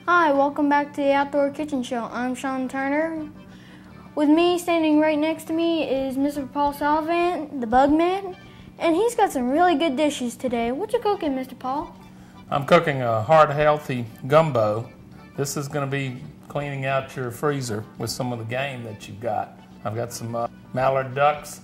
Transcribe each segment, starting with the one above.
Hi, welcome back to the Outdoor Kitchen Show. I'm Sean Turner. With me, standing right next to me, is Mr. Paul Salvant, the Bug Man, and he's got some really good dishes today. What you cooking, Mr. Paul? I'm cooking a heart healthy gumbo. This is going to be cleaning out your freezer with some of the game that you've got. I've got some mallard ducks.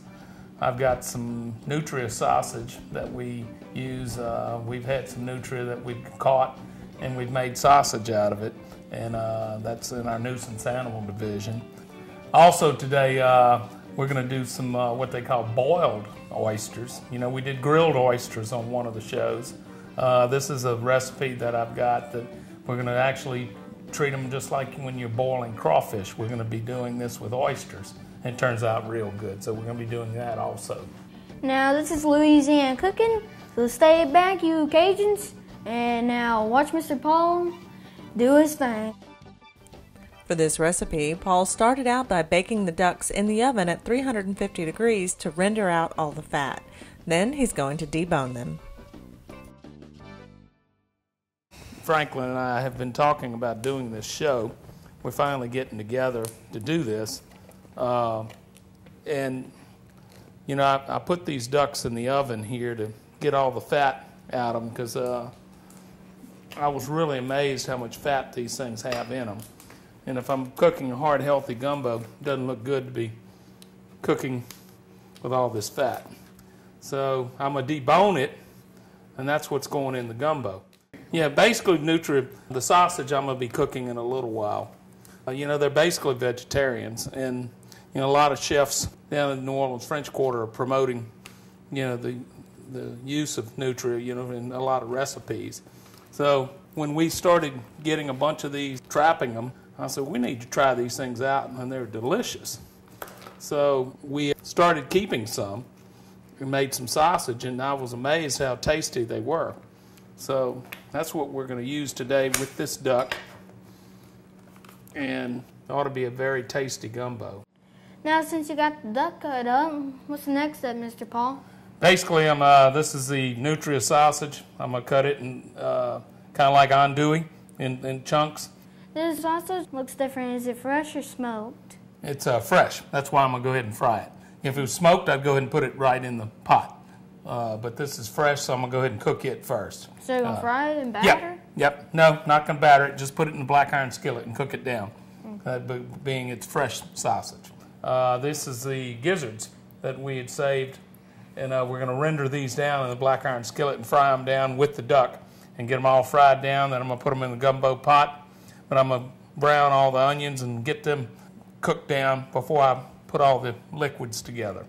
I've got some Nutria sausage that we use. We've had some Nutria that we've caught and we've made sausage out of it, and that's in our nuisance animal division. Also today we're going to do some what they call boiled oysters. You know, we did grilled oysters on one of the shows. This is a recipe that I've got that we're going to actually treat them just like when you're boiling crawfish. We're going to be doing this with oysters. It turns out real good, so we're going to be doing that also. Now this is Louisiana cooking, so stay back, you Cajuns, and now watch Mr. Paul do his thing. For this recipe, Paul started out by baking the ducks in the oven at 350 degrees to render out all the fat. Then he's going to debone them. Franklin and I have been talking about doing this show. We're finally getting together to do this. And, you know, I put these ducks in the oven here to get all the fat out of them because I was really amazed how much fat these things have in them. And if I'm cooking a hard, healthy gumbo, it doesn't look good to be cooking with all this fat. So I'm going to debone it, and that's what's going in the gumbo. Yeah, basically Nutria, the sausage I'm going to be cooking in a little while. You know, they're basically vegetarians, and you know, a lot of chefs down in the New Orleans French Quarter are promoting, you know, the use of Nutria, you know, in a lot of recipes. So when we started getting a bunch of these, trapping them, I said, we need to try these things out, and they're delicious. So we started keeping some. We made some sausage, and I was amazed how tasty they were. So that's what we're going to use today with this duck, and it ought to be a very tasty gumbo. Now since you got the duck cut up, what's the next step, Mr. Paul? Basically, this is the Nutria sausage. I'm going to cut it in kind of like andouille in chunks. This sausage looks different. Is it fresh or smoked? It's fresh. That's why I'm going to go ahead and fry it. If it was smoked, I'd go ahead and put it right in the pot. But this is fresh, so I'm going to go ahead and cook it first. So you're going to fry it and batter? Yep. No, not going to batter it. Just put it in the black iron skillet and cook it down, being it's fresh sausage. This is the gizzards that we had saved, and we're going to render these down in the black iron skillet and fry them down with the duck and get them all fried down. Then I'm going to put them in the gumbo pot, but I'm going to brown all the onions and get them cooked down before I put all the liquids together.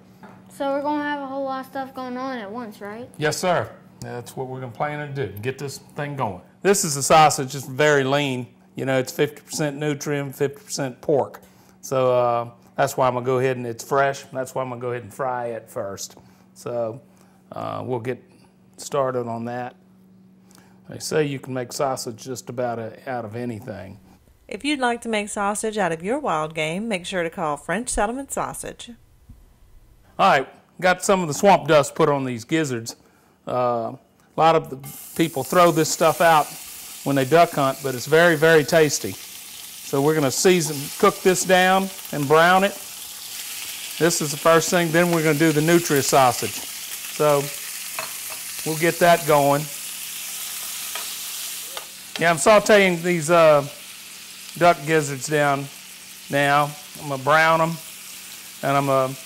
So we're going to have a whole lot of stuff going on at once, right? Yes, sir. That's what we're going to plan to do, get this thing going. This is a sausage, it's very lean. You know, it's 50% Nutria, 50% pork. So that's why I'm going to go ahead and it's fresh. That's why I'm going to go ahead and fry it first. So we'll get started on that. They say you can make sausage just about out of anything. If you'd like to make sausage out of your wild game, make sure to call French Settlement Sausage. All right, got some of the swamp dust put on these gizzards. A lot of the people throw this stuff out when they duck hunt, but it's very, very tasty. So we're going to cook this down and brown it. This is the first thing. Then we're going to do the Nutria sausage. So we'll get that going. Yeah, I'm sauteing these duck gizzards down now. I'm going to brown them, and I'm going to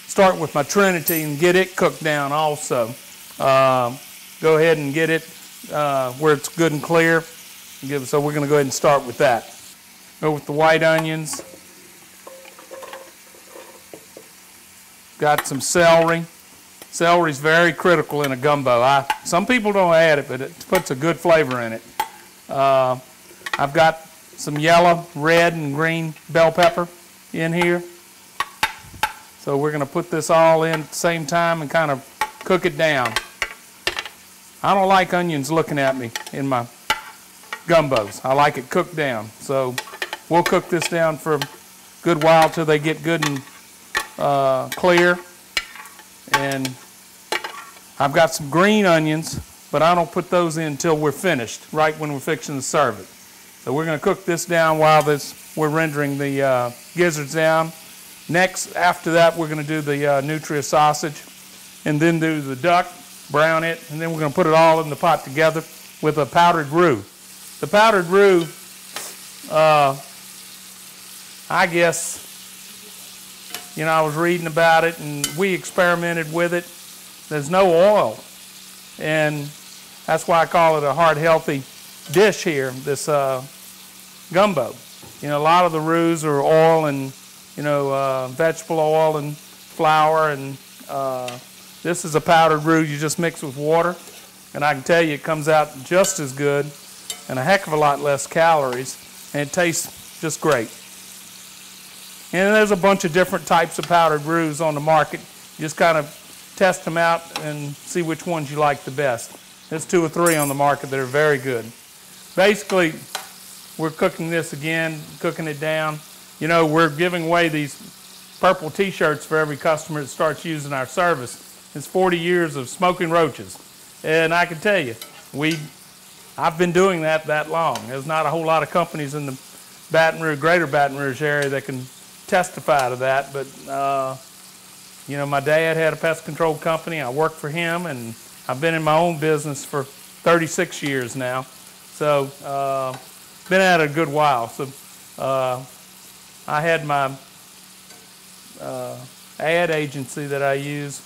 start with my Trinity and get it cooked down also. Go ahead and get it where it's good and clear. So we're going to go ahead and start with that. Go with the white onions. Got some celery. Celery is very critical in a gumbo. Some people don't add it, but it puts a good flavor in it. I've got some yellow, red, and green bell pepper in here. So we're going to put this all in at the same time and kind of cook it down. I don't like onions looking at me in my gumbos. I like it cooked down. So we'll cook this down for a good while till they get good and clear. And I've got some green onions, but I don't put those in until we're finished, right when we're fixing to serve it. So we're going to cook this down while we're rendering the gizzards down. Next, after that, we're going to do the Nutria sausage, and then do the duck, brown it, and then we're going to put it all in the pot together with a powdered roux. The powdered roux, I guess, you know, I was reading about it and we experimented with it. There's no oil, and that's why I call it a heart healthy dish here, this gumbo. You know, a lot of the roux are oil and, you know, vegetable oil and flour, and this is a powdered roux you just mix with water, and I can tell you it comes out just as good and a heck of a lot less calories, and it tastes just great. And there's a bunch of different types of powdered roux on the market. You just kind of test them out and see which ones you like the best. There's 2 or 3 on the market that are very good. Basically, we're cooking this again, cooking it down. You know, we're giving away these purple t-shirts for every customer that starts using our service. It's 40 years of smoking roaches. And I can tell you, I've been doing that long. There's not a whole lot of companies in the Baton Rouge, greater Baton Rouge area that can testify to that, but you know, my dad had a pest control company. I worked for him, and I've been in my own business for 36 years now. So, been at it a good while. So, I had my ad agency that I use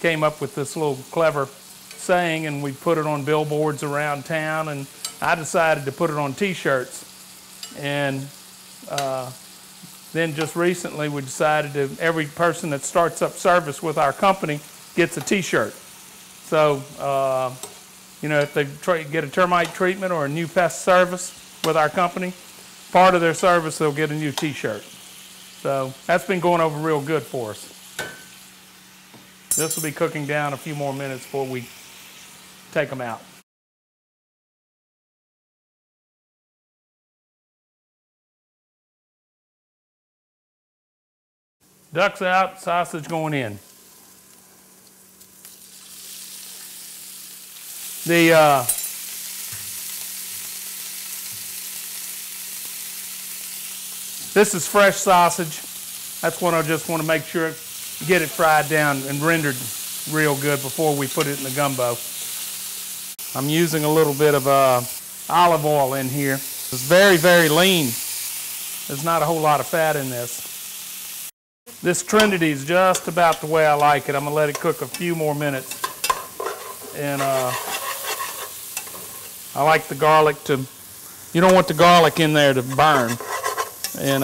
came up with this little clever saying, and we put it on billboards around town, and I decided to put it on t-shirts. And then just recently we decided to, every person that starts up service with our company gets a t-shirt. So, you know, if they get a termite treatment or a new pest service with our company, part of their service they'll get a new t-shirt. So that's been going over real good for us. This will be cooking down a few more minutes before we take them out. Ducks out, sausage going in. This is fresh sausage. That's what I just want to make sure get it fried down and rendered real good before we put it in the gumbo. I'm using a little bit of olive oil in here. It's very, very lean. There's not a whole lot of fat in this. This Trinity is just about the way I like it. I'm gonna let it cook a few more minutes. And I like the garlic to, you don't want the garlic in there to burn. And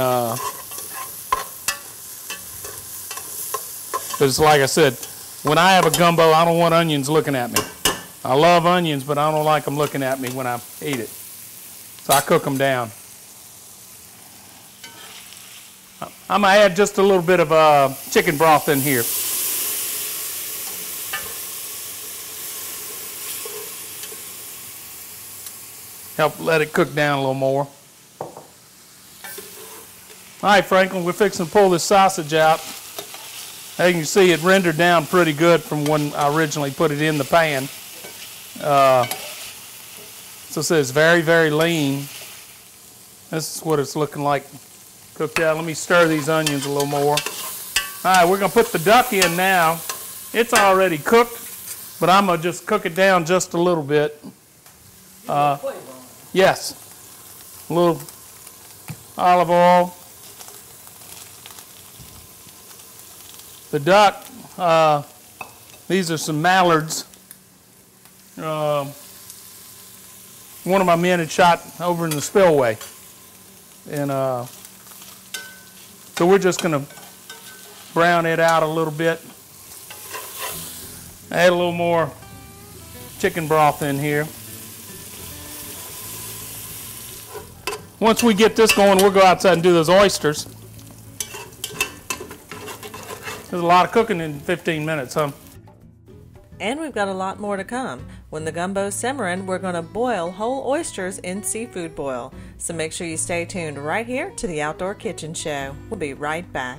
because like I said, when I have a gumbo, I don't want onions looking at me. I love onions, but I don't like them looking at me when I eat it. So I cook them down. I'm going to add just a little bit of chicken broth in here. Help let it cook down a little more. All right, Franklin, we're fixing to pull this sausage out. As you can see, it rendered down pretty good from when I originally put it in the pan. So it's very, very lean. This is what it's looking like cooked out. Let me stir these onions a little more. All right, we're going to put the duck in now. It's already cooked, but I'm going to just cook it down just a little bit. Yes. A little olive oil. The duck, these are some mallards. One of my men had shot over in the spillway. And so we're just going to brown it out a little bit. Add a little more chicken broth in here. Once we get this going, we'll go outside and do those oysters. There's a lot of cooking in 15 minutes, huh? And we've got a lot more to come. When the gumbo's simmering, we're going to boil whole oysters in seafood boil. So make sure you stay tuned right here to the Outdoor Kitchen Show. We'll be right back.